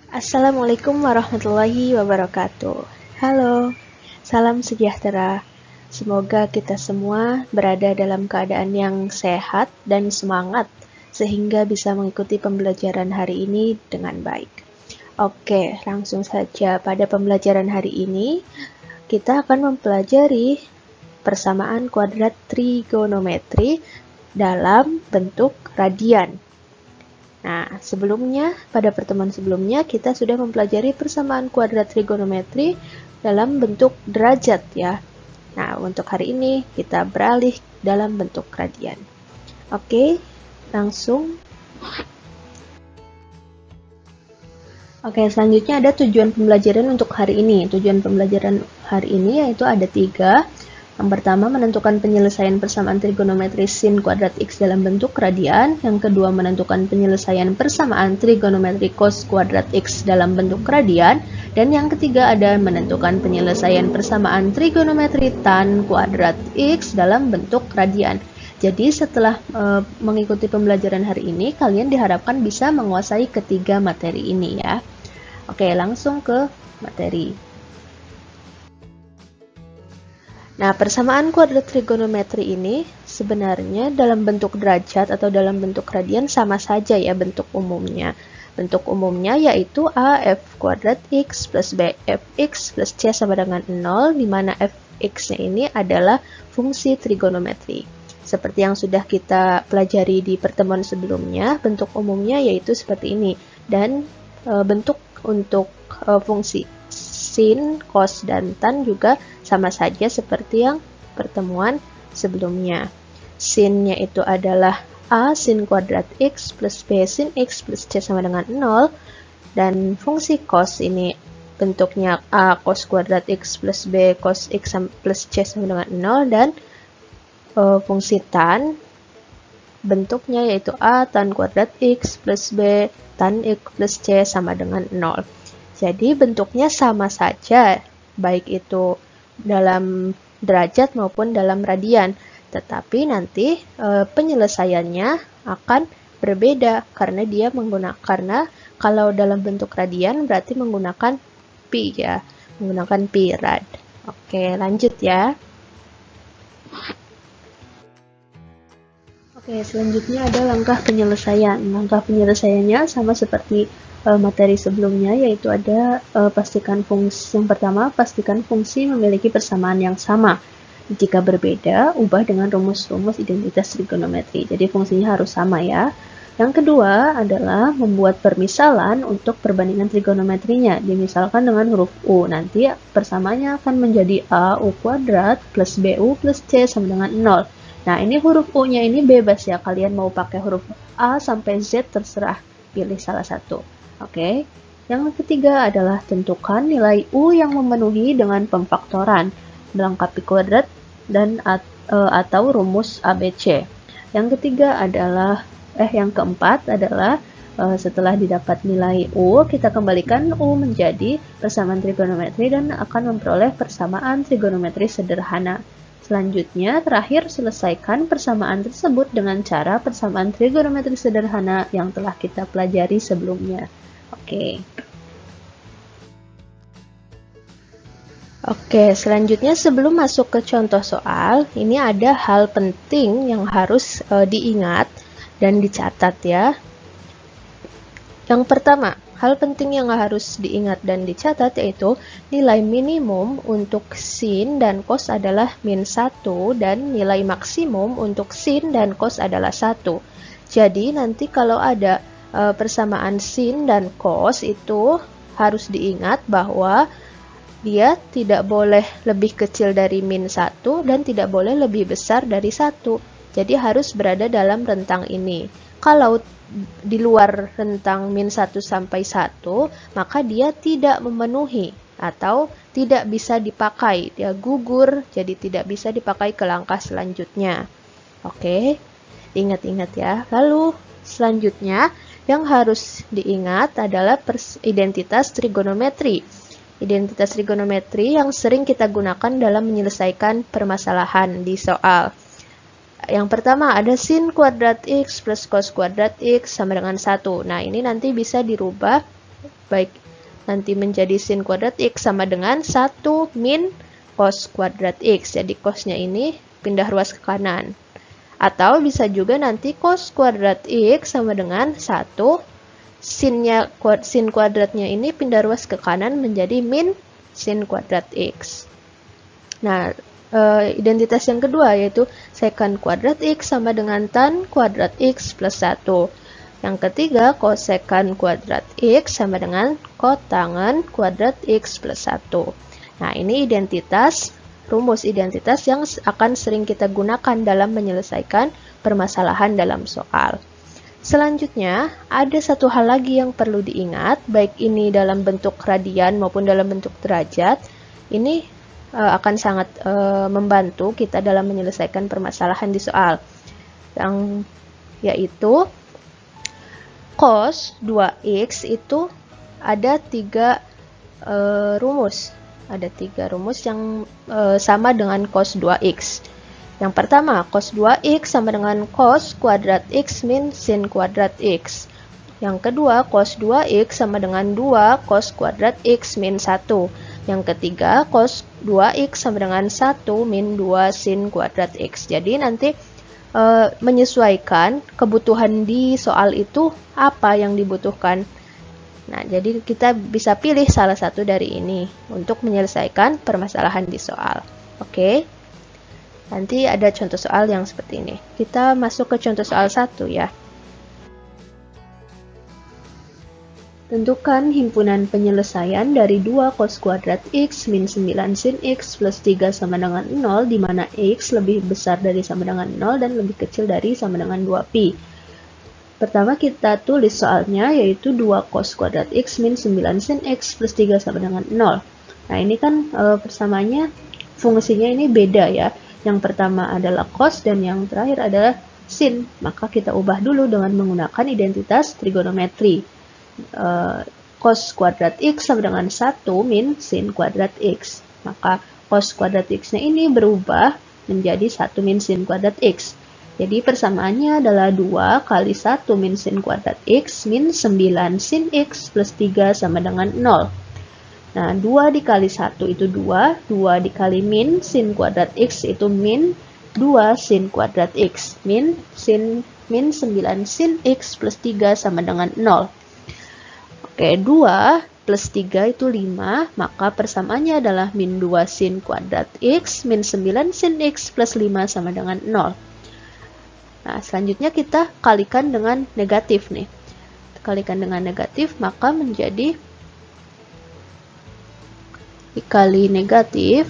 Assalamualaikum warahmatullahi wabarakatuh. Halo, salam sejahtera. Semoga kita semua berada dalam keadaan yang sehat dan semangat sehingga bisa mengikuti pembelajaran hari ini dengan baik. Oke, langsung saja pada pembelajaran hari ini kita akan mempelajari persamaan kuadrat trigonometri dalam bentuk radian. Nah, pada pertemuan sebelumnya, kita sudah mempelajari persamaan kuadrat trigonometri dalam bentuk derajat ya. Nah, untuk hari ini kita beralih dalam bentuk radian. Oke, langsung. Oke, selanjutnya ada tujuan pembelajaran untuk hari ini. Tujuan pembelajaran hari ini yaitu ada 3. Yang pertama, menentukan penyelesaian persamaan trigonometri sin kuadrat X dalam bentuk radian. Yang kedua, menentukan penyelesaian persamaan trigonometri cos kuadrat X dalam bentuk radian. Dan yang ketiga, ada menentukan penyelesaian persamaan trigonometri tan kuadrat X dalam bentuk radian. Jadi setelah mengikuti pembelajaran hari ini, kalian diharapkan bisa menguasai ketiga materi ini ya. Oke, langsung ke materi. Nah, persamaan kuadrat trigonometri ini sebenarnya dalam bentuk derajat atau dalam bentuk radian sama saja ya bentuk umumnya. Bentuk umumnya yaitu AF kuadrat X plus BFX plus C sama dengan 0, di mana fx-nya ini adalah fungsi trigonometri. Seperti yang sudah kita pelajari di pertemuan sebelumnya, bentuk umumnya yaitu seperti ini. Dan bentuk untuk fungsi sin, cos, dan tan juga sama saja seperti yang pertemuan sebelumnya. Sinnya itu adalah A sin kuadrat X plus B sin X plus C sama dengan 0. Dan fungsi cos ini bentuknya A cos kuadrat X plus B cos X plus C sama dengan 0. Dan fungsi tan bentuknya yaitu A tan kuadrat X plus B tan X plus C sama dengan 0. Jadi bentuknya sama saja, baik itu dalam derajat maupun dalam radian. Tetapi nanti penyelesaiannya akan berbeda karena karena kalau dalam bentuk radian berarti menggunakan pi ya, menggunakan pi rad. Oke, lanjut ya. Oke, selanjutnya ada langkah penyelesaian. Langkah penyelesaiannya sama seperti materi sebelumnya, yaitu ada pastikan fungsi. Yang pertama, pastikan fungsi memiliki persamaan yang sama. Jika berbeda, ubah dengan rumus-rumus identitas trigonometri. Jadi fungsinya harus sama ya. Yang kedua adalah membuat permisalan untuk perbandingan trigonometrinya. Dimisalkan dengan huruf U. Nanti persamaannya akan menjadi A U kuadrat plus BU plus C sama dengan 0. Nah, ini huruf U-nya ini bebas ya. Kalian mau pakai huruf A sampai Z terserah. Pilih salah satu. Oke. Yang ketiga adalah tentukan nilai U yang memenuhi dengan pemfaktoran, melengkapi kuadrat dan atau rumus ABC. Yang keempat adalah setelah didapat nilai U, kita kembalikan U menjadi persamaan trigonometri dan akan memperoleh persamaan trigonometri sederhana. Selanjutnya, terakhir selesaikan persamaan tersebut dengan cara persamaan trigonometri sederhana yang telah kita pelajari sebelumnya. Oke, selanjutnya sebelum masuk ke contoh soal, ini ada hal penting yang harus diingat dan dicatat ya. Yang pertama, hal penting yang harus diingat dan dicatat yaitu nilai minimum untuk sin dan cos adalah min 1 dan nilai maksimum untuk sin dan cos adalah 1. Jadi nanti kalau ada persamaan sin dan cos itu harus diingat bahwa dia tidak boleh lebih kecil dari min 1 dan tidak boleh lebih besar dari 1. Jadi harus berada dalam rentang ini. Kalau di luar rentang min 1 sampai 1, maka dia tidak memenuhi atau tidak bisa dipakai. Dia gugur, jadi tidak bisa dipakai ke langkah selanjutnya. Oke, ingat-ingat ya. Lalu selanjutnya yang harus diingat adalah identitas trigonometri. Identitas trigonometri yang sering kita gunakan dalam menyelesaikan permasalahan di soal. Yang pertama ada sin kuadrat X plus cos kuadrat X sama dengan 1. Nah, ini nanti bisa dirubah baik nanti menjadi sin kuadrat X sama dengan 1 min cos kuadrat X. Jadi cosnya ini pindah ruas ke kanan. Atau bisa juga nanti cos kuadrat X sama dengan 1 sin kuadratnya ini pindah ruas ke kanan menjadi min sin kuadrat X. Nah, identitas yang kedua yaitu secant kuadrat X sama dengan tan kuadrat X plus 1. Yang ketiga, cosecant kuadrat X sama dengan kotangen kuadrat X plus 1. Nah, ini rumus identitas yang akan sering kita gunakan dalam menyelesaikan permasalahan dalam soal. Selanjutnya, ada satu hal lagi yang perlu diingat, baik ini dalam bentuk radian maupun dalam bentuk derajat. Ini akan sangat membantu kita dalam menyelesaikan permasalahan di soal, yaitu cos 2x itu ada 3 rumus. Ada 3 rumus yang sama dengan cos 2x. Yang pertama, cos 2x sama dengan cos kuadrat x min sin kuadrat x. Yang kedua, cos 2x sama dengan 2 cos kuadrat x min 1. Yang ketiga, cos 2x sama dengan 1 min 2 sin kuadrat x. Jadi nanti menyesuaikan kebutuhan di soal itu apa yang dibutuhkan. Nah, jadi kita bisa pilih salah satu dari ini untuk menyelesaikan permasalahan di soal. Oke. Nanti ada contoh soal yang seperti ini. Kita masuk ke contoh soal 1 ya. Tentukan himpunan penyelesaian dari 2 cos kuadrat X min 9 sin X plus 3 sama dengan 0, di mana X lebih besar dari sama dengan 0 dan lebih kecil dari sama dengan 2pi. Pertama kita tulis soalnya, yaitu 2 cos kuadrat X min 9 sin X plus 3 sama dengan 0. Nah, ini kan persamaannya, fungsinya ini beda ya. Yang pertama adalah cos dan yang terakhir adalah sin. Maka kita ubah dulu dengan menggunakan identitas trigonometri. Cos kuadrat X sama dengan 1 min sin kuadrat X. Maka cos kuadrat X-nya ini berubah menjadi 1 min sin kuadrat X. Jadi persamaannya adalah 2 kali 1 min sin kuadrat X min 9 sin X plus 3 sama dengan 0. Nah, 2 dikali 1 itu 2, 2 dikali min sin kuadrat X itu min 2 sin kuadrat X, min 9 sin X plus 3 sama dengan 0. Oke, 2 plus 3 itu 5, maka persamaannya adalah min 2 sin kuadrat X, min 9 sin X plus 5 sama dengan 0. Nah, selanjutnya kita kalikan dengan negatif nih. Kalikan dengan negatif, maka menjadi dikali negatif,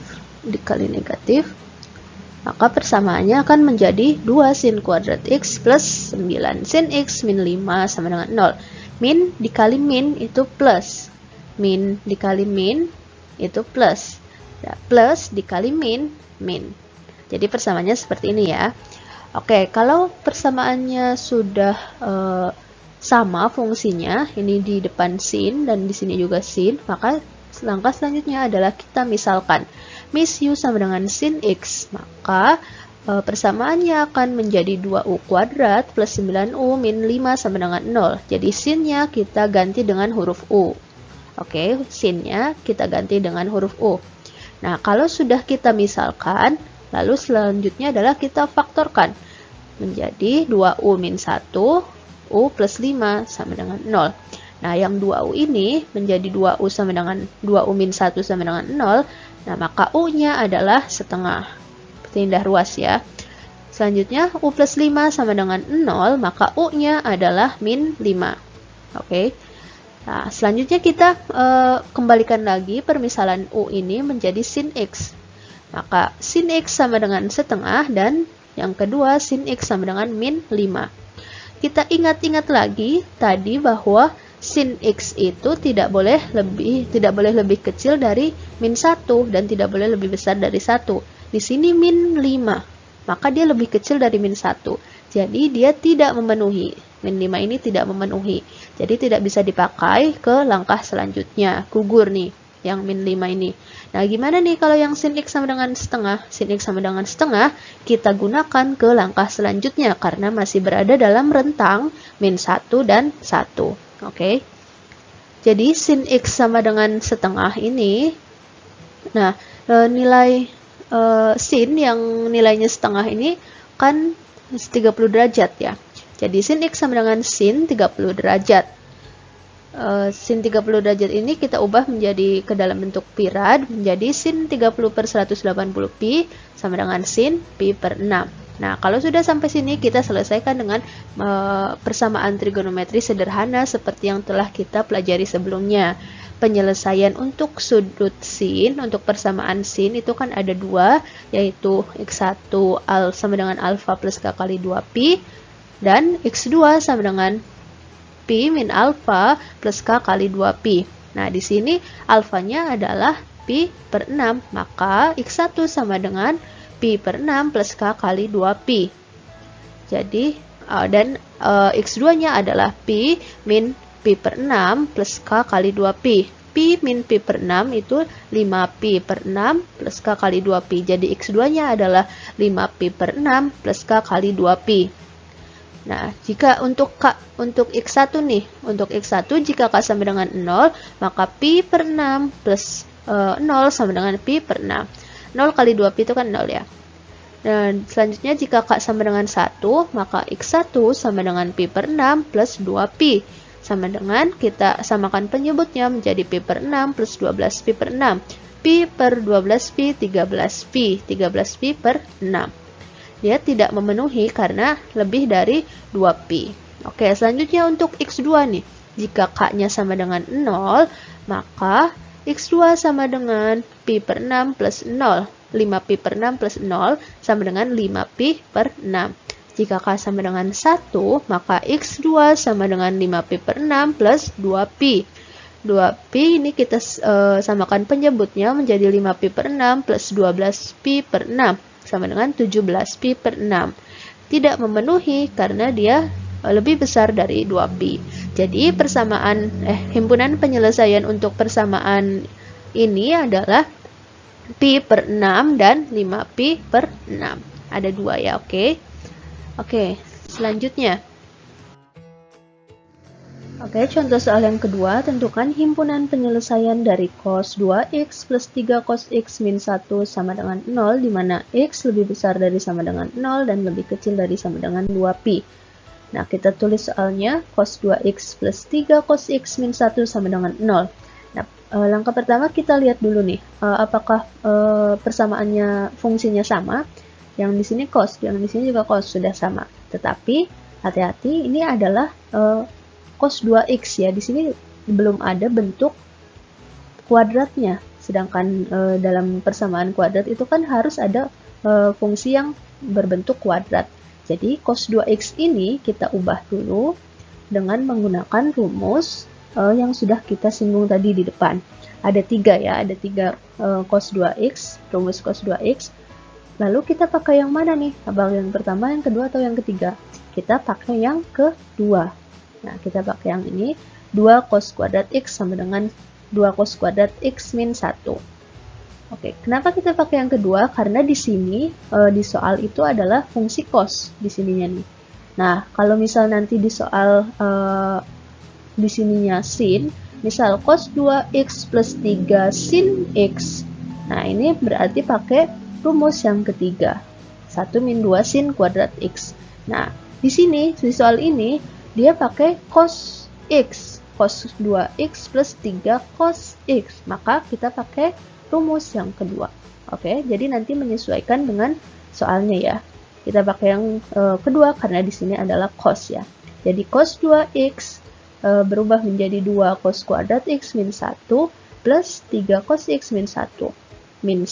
maka persamaannya akan menjadi 2 sin kuadrat X plus 9 sin X min 5 sama dengan 0. Min dikali min itu plus. Min dikali min itu plus. Ya, plus dikali min, min. Jadi persamaannya seperti ini ya. Oke, kalau persamaannya sudah sama fungsinya, ini di depan sin dan di sini juga sin, maka langkah selanjutnya adalah kita misalkan. Mis U sama dengan sin X, maka persamaannya akan menjadi 2U kuadrat plus 9U min 5 sama dengan 0. Jadi sinnya kita ganti dengan huruf U. Oke, sinnya kita ganti dengan huruf U. Nah, kalau sudah kita misalkan, lalu selanjutnya adalah kita faktorkan. Menjadi 2U min 1, U plus 5 sama dengan 0. Nah, yang 2U ini menjadi 2U sama dengan 2U min 1 sama dengan 0. Nah, maka U-nya adalah setengah. Pindah ruas ya. Selanjutnya U plus 5 sama dengan 0, maka U-nya adalah min 5. Oke. Nah, selanjutnya kita kembalikan lagi permisalan U ini menjadi sin X. Maka sin X sama dengan setengah dan yang kedua sin X sama dengan min 5. Kita ingat-ingat lagi tadi bahwa sin X itu tidak boleh lebih kecil dari min 1 dan tidak boleh lebih besar dari 1. Di sini min 5, maka dia lebih kecil dari min 1. Jadi dia tidak memenuhi. Min 5 ini tidak memenuhi. Jadi tidak bisa dipakai ke langkah selanjutnya. Gugur nih yang min 5 ini. Nah, gimana nih kalau yang sin X sama dengan setengah? Sin X sama dengan setengah kita gunakan ke langkah selanjutnya karena masih berada dalam rentang min 1 dan 1. Oke. Jadi sin X sama dengan setengah ini, nah nilai sin yang nilainya setengah ini kan 30 derajat ya. Jadi sin X sama dengan sin 30 derajat. Sin 30 derajat ini kita ubah menjadi ke dalam bentuk pi rad, menjadi sin 30 per 180 pi sama dengan sin pi per 6. Nah, kalau sudah sampai sini kita selesaikan dengan persamaan trigonometri sederhana seperti yang telah kita pelajari sebelumnya. Penyelesaian untuk sudut sin, untuk persamaan sin itu kan ada dua, yaitu x1 sama dengan alfa plus k kali 2pi, dan x2 sama dengan pi min alfa plus k kali 2pi. Nah, di sini alfanya adalah pi per 6, maka x1 sama dengan pi per 6 plus k kali 2pi. Jadi, dan x2-nya adalah pi min pi per 6 plus k kali 2pi. Pi min pi per 6 itu 5pi per 6 plus k kali 2pi. Jadi, x2-nya adalah 5pi per 6 plus k kali 2pi. Nah, jika untuk x1 nih, untuk x1 jika k sama dengan 0, maka pi per 6 plus 0 sama dengan pi per 6. 0 kali 2pi itu kan 0 ya. Dan selanjutnya jika k sama dengan 1, maka x1 sama dengan pi per 6 plus 2pi. Sama dengan kita samakan penyebutnya menjadi pi per 6 plus 12pi per 6. Pi per 12pi, 13pi. 13pi per 6. Dia tidak memenuhi karena lebih dari 2pi. Oke, selanjutnya untuk x2 nih. Jika k-nya sama dengan 0, maka x2 sama dengan pi per 6 plus 0. 5pi per 6 plus 0 sama dengan 5pi per 6. Jika k sama dengan 1, maka x2 sama dengan 5pi per 6 plus 2pi. 2pi ini kita samakan penyebutnya menjadi 5pi per 6 plus 12pi per 6. Sama dengan 17pi per 6. Tidak memenuhi karena dia lebih besar dari 2pi. Jadi persamaan himpunan penyelesaian untuk persamaan ini adalah pi per 6 dan 5pi per 6. Ada dua ya, oke. Oke, selanjutnya. Oke, contoh soal yang kedua, tentukan himpunan penyelesaian dari cos 2x plus 3 cos x min 1 sama dengan 0, di mana x lebih besar dari sama dengan 0 dan lebih kecil dari sama dengan 2pi. Nah, kita tulis soalnya cos 2x plus 3 cos x min 1 sama dengan 0. Nah, langkah pertama kita lihat dulu nih, apakah persamaannya fungsinya sama. Yang di sini cos, yang di sini juga cos, sudah sama. Tetapi, hati-hati, ini adalah cos 2x ya, di sini belum ada bentuk kuadratnya. Sedangkan dalam persamaan kuadrat itu kan harus ada fungsi yang berbentuk kuadrat. Jadi cos 2x ini kita ubah dulu dengan menggunakan rumus yang sudah kita singgung tadi di depan. Ada 3 ya, ada 3 cos 2x, rumus cos 2x. Lalu kita pakai yang mana nih? Apakah yang pertama, yang kedua, atau yang ketiga? Kita pakai yang kedua. Nah, kita pakai yang ini, 2 cos kuadrat x sama dengan 2 cos kuadrat x min 1. Oke, kenapa kita pakai yang kedua? Karena di sini, di soal itu adalah fungsi cos di sininya nih. Nah, kalau misal nanti di soal di sininya sin, misal cos 2x plus 3 sin x. Nah, ini berarti pakai rumus yang ketiga. 1 min 2 sin kuadrat x. Nah, di sini, di soal ini, dia pakai cos x, cos 2x plus 3 cos x. Maka kita pakai rumus yang kedua. Oke, jadi nanti menyesuaikan dengan soalnya ya. Kita pakai yang kedua karena di sini adalah cos ya. Jadi cos 2x berubah menjadi 2 cos kuadrat x min 1 plus 3 cos x min 1. Min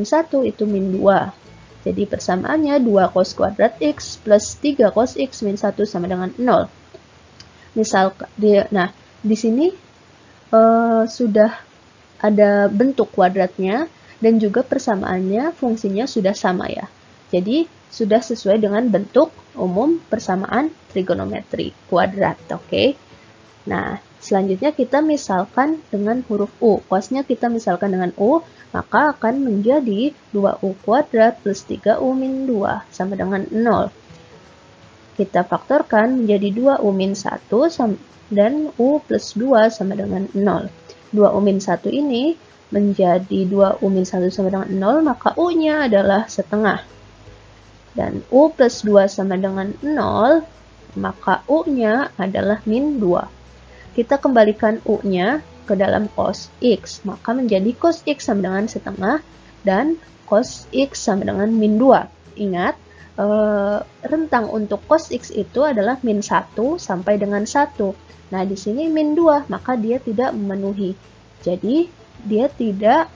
1 itu min 2. Jadi persamaannya 2 cos kuadrat x plus 3 cos x min 1 sama dengan 0. Misal nah, di sini sudah ada bentuk kuadratnya dan juga persamaannya fungsinya sudah sama ya. Jadi sudah sesuai dengan bentuk umum persamaan trigonometri kuadrat, oke? Nah, selanjutnya kita misalkan dengan huruf U. Cosnya kita misalkan dengan U, maka akan menjadi 2U kuadrat plus 3U min 2 sama dengan 0. kita faktorkan menjadi 2U min 1 dan U plus 2 sama dengan 0. 2U min 1 ini menjadi 2U min 1 sama dengan 0, maka U-nya adalah setengah. Dan U plus 2 sama dengan 0, maka U-nya adalah min 2. Kita kembalikan U-nya ke dalam cos X, maka menjadi cos X sama dengan setengah dan cos X sama dengan min 2. Ingat, rentang untuk cos X itu adalah min 1 sampai dengan 1. Nah, di sini min 2, maka dia tidak memenuhi. Jadi, dia tidak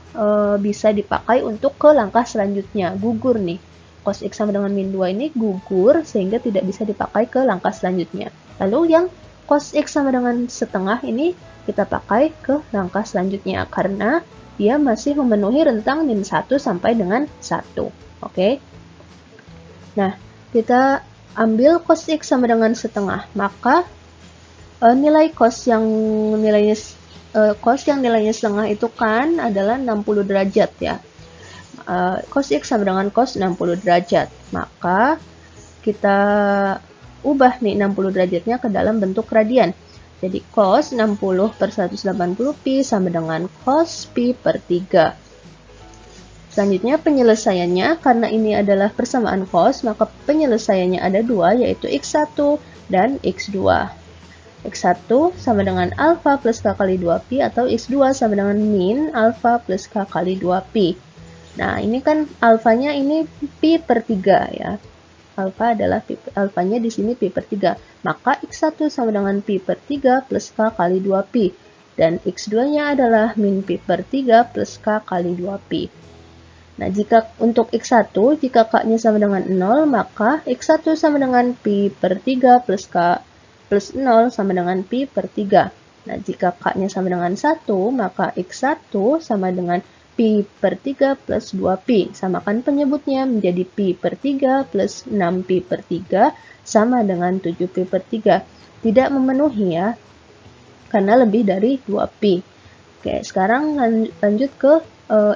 bisa dipakai untuk ke langkah selanjutnya. Gugur nih. Cos X sama dengan min 2 ini gugur sehingga tidak bisa dipakai ke langkah selanjutnya. Lalu yang cos X sama dengan setengah ini kita pakai ke langkah selanjutnya karena dia masih memenuhi rentang min 1 sampai dengan 1. Oke. Nah, kita ambil cos X sama dengan setengah, maka nilai cos yang nilainya setengah itu kan adalah 60 derajat ya. Cos X sama dengan cos 60 derajat. Maka kita ubah nih 60 derajatnya ke dalam bentuk radian. Jadi cos 60 per 180 pi sama dengan cos pi per 3. Selanjutnya penyelesaiannya, karena ini adalah persamaan cos, maka penyelesaiannya ada dua, yaitu x1 dan x2. x1 sama dengan alfa plus k kali 2pi atau x2 sama dengan min alfa plus k kali 2pi. Nah, ini kan alfanya ini pi per 3 ya. Alfanya di sini pi per 3. Maka x1 sama dengan pi per 3 plus k kali 2pi. Dan x2-nya adalah min pi per 3 plus k kali 2pi. Nah, jika untuk x1, jika k-nya sama dengan 0, maka x1 sama dengan pi per 3 plus k plus 0 sama dengan pi per 3. Nah, jika k-nya sama dengan 1, maka x1 sama dengan pi per 3 plus 2pi. Samakan penyebutnya menjadi pi per 3 plus 6pi per 3 sama dengan 7pi per 3. Tidak memenuhi ya, karena lebih dari 2pi. Oke, sekarang lanjut ke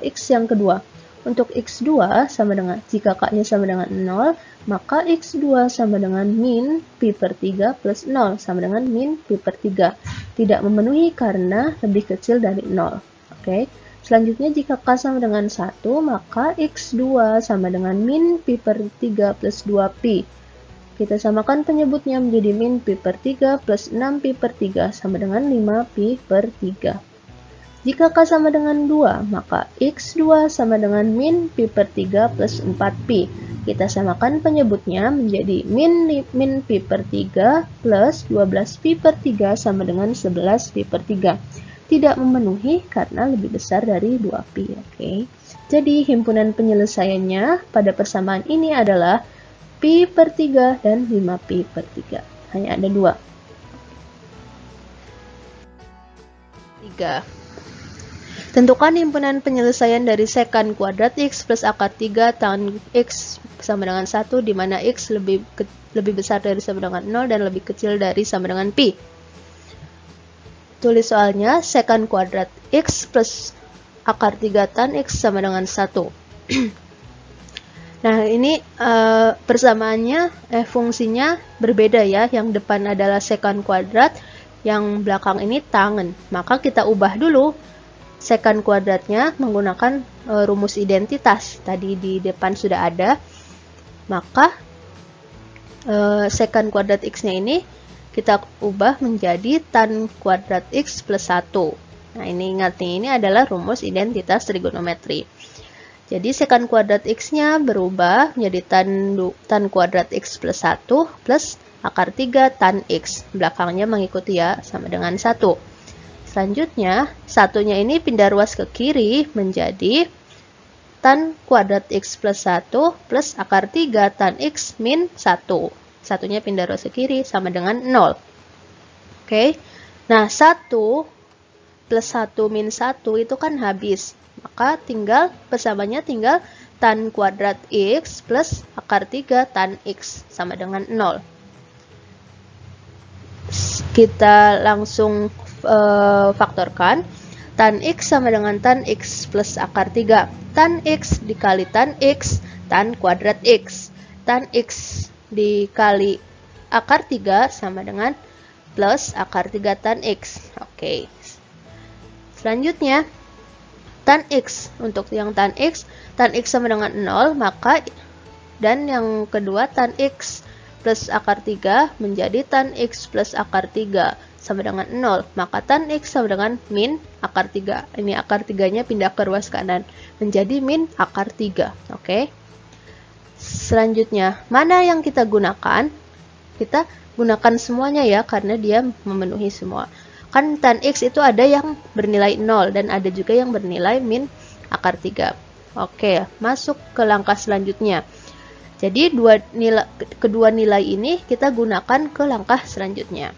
x yang kedua. Untuk x2 sama dengan, jika k-nya sama dengan 0, maka x2 sama dengan min pi per 3 plus 0 sama dengan min pi per 3. Tidak memenuhi karena lebih kecil dari 0. Oke. Selanjutnya, jika k sama dengan 1, maka x2 sama dengan min pi per 3 plus 2pi. Kita samakan penyebutnya menjadi min pi per 3 plus 6pi per 3 sama dengan 5pi per 3. Jika k sama dengan 2, maka x2 sama dengan min pi per 3 plus 4pi. Kita samakan penyebutnya menjadi min pi per 3 plus 12pi per 3 sama dengan 11pi per 3. Tidak memenuhi karena lebih besar dari 2pi. Oke. Jadi himpunan penyelesaiannya pada persamaan ini adalah pi per 3 dan 5pi per 3. Hanya ada 2. 3. Tentukan himpunan penyelesaian dari sekant kuadrat x plus akar 3 tan x sama dengan 1, di mana x lebih besar dari sama dengan 0 dan lebih kecil dari sama dengan pi. Tulis soalnya, sekant kuadrat x plus akar 3 tan x sama dengan 1. Nah, ini persamaannya, fungsinya berbeda ya. Yang depan adalah sekant kuadrat, yang belakang ini tangen. Maka kita ubah dulu sekant kuadratnya menggunakan rumus identitas. Tadi di depan sudah ada. Maka sekant kuadrat x-nya ini kita ubah menjadi tan kuadrat x plus 1. Nah, ini ingat nih, ini adalah rumus identitas trigonometri. Jadi sekant kuadrat x-nya berubah menjadi tan kuadrat x plus 1 plus akar 3 tan x. Belakangnya mengikuti ya, sama dengan 1. Selanjutnya, satunya ini pindah ruas ke kiri menjadi tan kuadrat x plus 1 plus akar 3 tan x min 1. Satunya pindah ruas ke kiri sama dengan 0. Oke. Nah, 1 plus 1 min 1 itu kan habis. Maka persamaannya tinggal tan kuadrat x plus akar 3 tan x sama dengan 0. Kita langsung faktorkan. Tan x sama dengan tan x plus akar 3. Tan x dikali tan x, tan kuadrat x. Tan x dikali akar 3 sama dengan plus akar 3 tan X. Oke. Selanjutnya, tan X. Untuk yang tan X sama dengan 0, maka dan yang kedua tan X plus akar 3 menjadi tan X plus akar 3 sama dengan 0, maka tan X sama dengan min akar 3. Ini akar 3-nya pindah ke ruas kanan, menjadi min akar 3. Oke. Selanjutnya, mana yang kita gunakan? Kita gunakan semuanya ya, karena dia memenuhi semua. Kan tan X itu ada yang bernilai 0, dan ada juga yang bernilai min akar 3. Oke, masuk ke langkah selanjutnya. Jadi, kedua nilai ini kita gunakan ke langkah selanjutnya.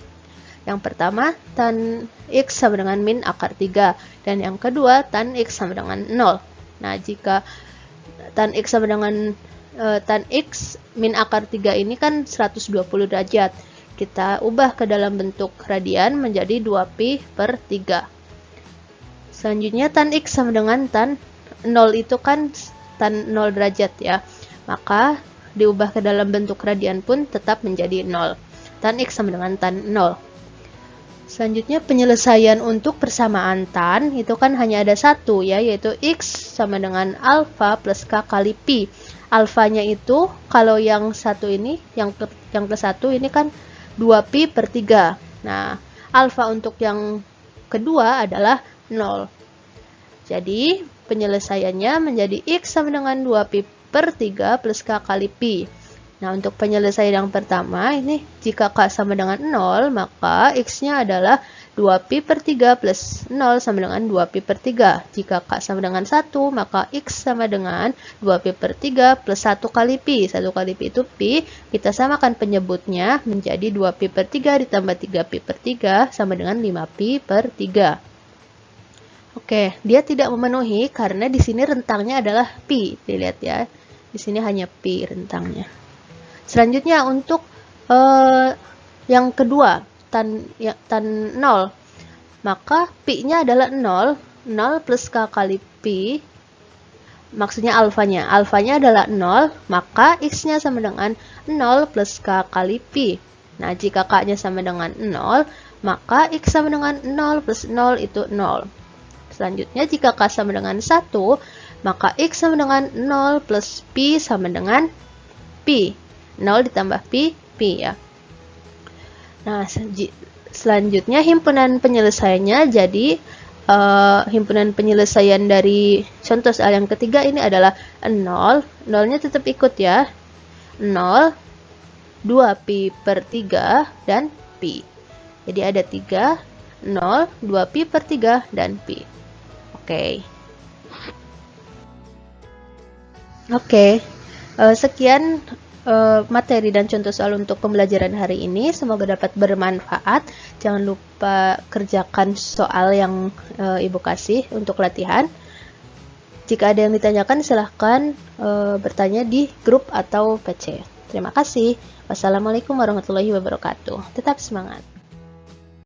Yang pertama, tan X sama dengan min akar 3. Dan yang kedua, tan X sama dengan 0. Nah, jika tan X sama dengan tan X min akar 3 ini kan 120 derajat. Kita ubah ke dalam bentuk radian menjadi 2pi per 3. Selanjutnya, tan X sama dengan tan 0 itu kan tan 0 derajat ya. Maka, diubah ke dalam bentuk radian pun tetap menjadi 0. Tan X sama dengan tan 0. Selanjutnya, penyelesaian untuk persamaan tan itu kan hanya ada satu ya, yaitu X sama dengan alfa plus K kali Pi. Alfanya itu kalau yang satu ini, yang ke satu ini kan 2pi per 3. Nah, alfa untuk yang kedua adalah 0. Jadi, penyelesaiannya menjadi X sama dengan 2pi per 3 plus K kali Pi. Nah, untuk penyelesaian yang pertama, ini jika K sama dengan 0, maka X-nya adalah 2pi per 3 plus 0 sama dengan 2pi per 3. Jika K sama dengan 1, maka X sama dengan 2pi per 3 plus 1 kali Pi. 1 kali Pi itu Pi, kita samakan penyebutnya menjadi 2pi per 3 ditambah 3pi per 3 sama dengan 5pi per 3. Oke, dia tidak memenuhi karena di sini rentangnya adalah Pi. Dilihat ya, di sini hanya Pi rentangnya. Selanjutnya untuk yang kedua, tan 0, maka Pi-nya adalah 0 plus K kali Pi, maksudnya alfanya. Alfanya adalah 0, maka X-nya sama dengan 0 plus K kali Pi. Nah, jika K-nya sama dengan 0, maka X sama dengan 0 plus 0 itu 0. Selanjutnya, jika K sama dengan 1, maka X sama dengan 0 plus Pi sama dengan Pi. 0 ditambah Pi, Pi ya. Nah, selanjutnya himpunan penyelesaiannya jadi himpunan penyelesaian dari contoh soal yang ketiga ini adalah 0. 0-nya tetap ikut ya. 0, 2pi per 3, dan Pi. Jadi ada 3, 0, 2pi per 3, dan Pi. Oke. Sekian materi dan contoh soal untuk pembelajaran hari ini. Semoga dapat bermanfaat. Jangan lupa kerjakan soal yang Ibu kasih untuk latihan. Jika ada yang ditanyakan, silahkan bertanya di grup atau PC. Terima kasih. Wassalamualaikum warahmatullahi wabarakatuh. Tetap semangat.